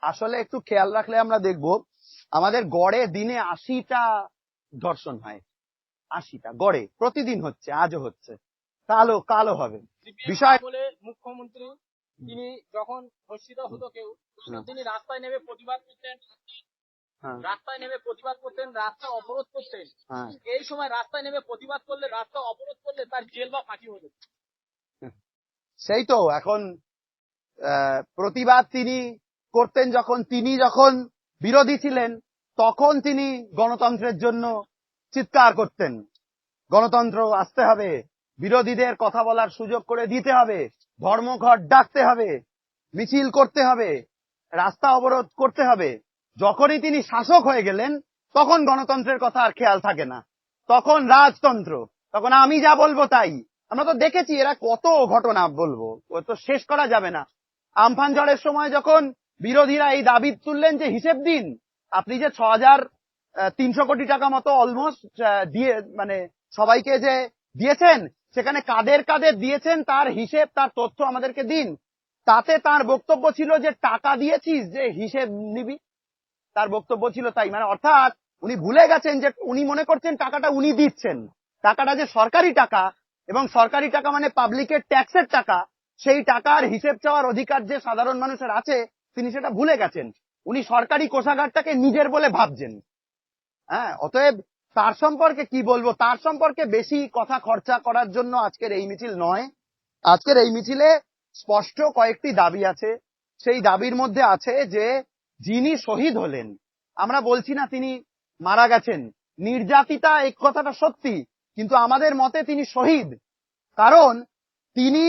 আসলে একটু খেয়াল রাখলে আমরা দেখব আমাদের গড়ে দিনে ৮০টা ধর্ষণ হয়। ৮০টা গড়ে প্রতিদিন হচ্ছে, আজও হচ্ছে, কালো হবে বিষয়। মুখ্যমন্ত্রী তিনি যখন ধর্ষিত হতো কেউ তিনি রাস্তায় নেমে প্রতিবাদ করতেন, রাস্তা অবরোধ করতেন। এই সময় রাস্তায় নেমে প্রতিবাদ করলে, রাস্তা অবরোধ করলে তার জেল বা ফাঁসি হতো। সেই তো এখন প্রতিবাদ তিনি করতেন তিনি যখন বিরোধী ছিলেন, তখন তিনি গণতন্ত্রের জন্য চিৎকার করতেন, গণতন্ত্র আসতে হবে, বিরোধীদের কথা বলার সুযোগ করে দিতে হবে, ধর্মঘট ডাকতে হবে, মিছিল করতে হবে, রাস্তা অবরোধ করতে হবে। যখনই তিনি শাসক হয়ে গেলেন তখন গণতন্ত্রের কথা আর খেয়াল থাকে না, তখন রাজতন্ত্র, তখন আমি যা বলবো তাই। আমরা তো দেখেছি এরা কত ঘটনা বলবো, ও তো শেষ করা যাবে না। আমফান ঝড়ের সময় যখন বিরোধীরা এই দাবি তুললেন যে হিসেব দিন, আপনি যে ৬,৩০০ কোটি টাকা মতো অলমোস্ট দিয়ে সবাইকে যে দিয়েছেন, সেখানে কাদের কাদের দিয়েছেন তার হিসেব, তার তথ্য আমাদেরকে দিন। তাতে তার বক্তব্য ছিল যে টাকা দিয়েছিস যে হিসেব নিবি, তার বক্তব্য ছিল তাই। অর্থাৎ উনি ভুলে গেছেন যে উনি মনে করছেন টাকাটা উনি দিচ্ছেন, টাকাটা যে সরকারি টাকা, এবং সরকারি টাকা মানে পাবলিকের ট্যাক্সের টাকা, সেই টাকার হিসেব চাওয়ার অধিকার যে সাধারণ মানুষের আছে তিনি সেটা ভুলে গেছেন। উনি সরকারি কোষাগারটাকে নিজের বলে ভাবছেন। অতএব তার সম্পর্কে কি বলবো, তার সম্পর্কে বেশি কথা খরচা করার জন্য আজকের এই মিছিল নয়। আজকের এই মিছিলে স্পষ্ট কয়েকটি দাবি আছে। সেই দাবির মধ্যে আছে যে যিনি শহীদ হলেন, আমরা বলছি না তিনি মারা গেছেন, নির্যাতিতা এই কথাটা সত্যি, কিন্তু আমাদের মতে তিনি শহীদ। কারণ তিনি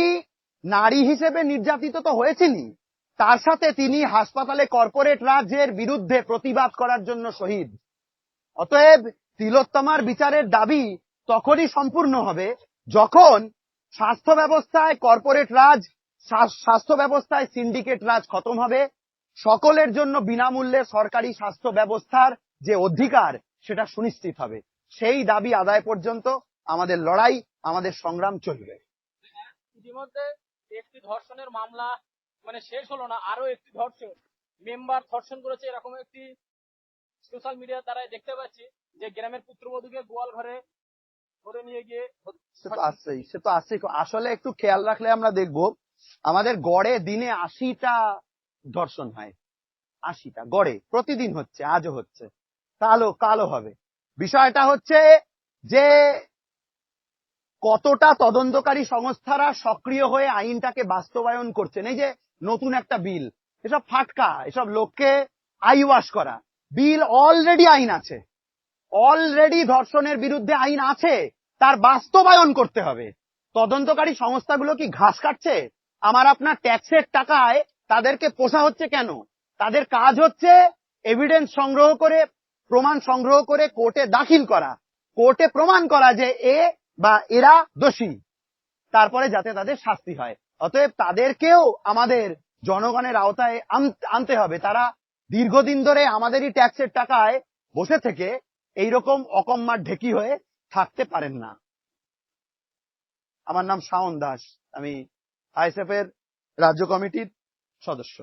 নারী হিসেবে নির্যাতিত তো হয়েছেনই, তার সাথে তিনি হাসপাতালে কর্পোরেট রাজের বিরুদ্ধে প্রতিবাদ করার জন্য শহীদ। অতএব তিলোত্তমার বিচারের দাবি তখনই সম্পূর্ণ হবে যখন স্বাস্থ্য ব্যবস্থায় কর্পোরেট রাজ, স্বাস্থ্য ব্যবস্থায় সিন্ডিকেট রাজ খতম হবে, সকলের জন্য বিনামূল্যে সরকারি স্বাস্থ্য ব্যবস্থার যে অধিকার সেটা সুনিশ্চিত হবে। সেই দাবি আদায় পর্যন্ত আমাদের লড়াই, আমাদের সংগ্রাম চলবে। ইতিমধ্যে একটি ধর্ষণের মামলা শেষ হলো না, আরো একটি ধর্ষণ মেম্বার ধর্ষণ করেছে, এরকম একটি সোশ্যাল মিডিয়ার দ্বারা দেখতে পাচ্ছি যে গ্রামের পুত্রবধূকে গোয়াল ঘরে ধরে নিয়ে গিয়ে সে তো আসছেই। আসলে একটু খেয়াল রাখলে আমরা দেখব আমাদের গড়ে দিনে ৮০টা ধর্ষণ হয়। ৮০টা গড়ে প্রতিদিন হচ্ছে, আজও হচ্ছে, কালো হবে বিষয়টা হচ্ছে যে কতটা তদন্তকারী সংস্থারা সক্রিয় হয়ে আইনটাকে বাস্তবায়ন করছেন। এই যে নতুন একটা বিল, এসব ফাটকা, এসব লোককে আইওয়াশ করা বিল, অলরেডি আইন আছে, অলরেডি ধর্ষণের বিরুদ্ধে আইন আছে, তার বাস্তবায়ন করতে হবে। তদন্তকারী সংস্থাগুলো কি ঘাস কাটছে? আমার আপনার ট্যাক্সের টাকায় তাদেরকে পোষা হচ্ছে কেন? তাদের কাজ হচ্ছে এভিডেন্স সংগ্রহ করে, প্রমাণ সংগ্রহ করে কোর্টে দাখিল করা, কোর্টে প্রমাণ করা যে এ বা এরা দোষী, তারপরে যাতে তাদের শাস্তি হয়। অতএব তাদেরকেও আমাদের জনগণের আওতায় আনতে হবে। তারা দীর্ঘদিন ধরে আমাদেরই ট্যাক্সের টাকায় বসে থেকে এইরকম অকম্মার ঢেকি হয়ে থাকতে পারেন না। আমার নাম শাওন দাস, আমি আইএসএফ এর রাজ্য কমিটির সদস্য।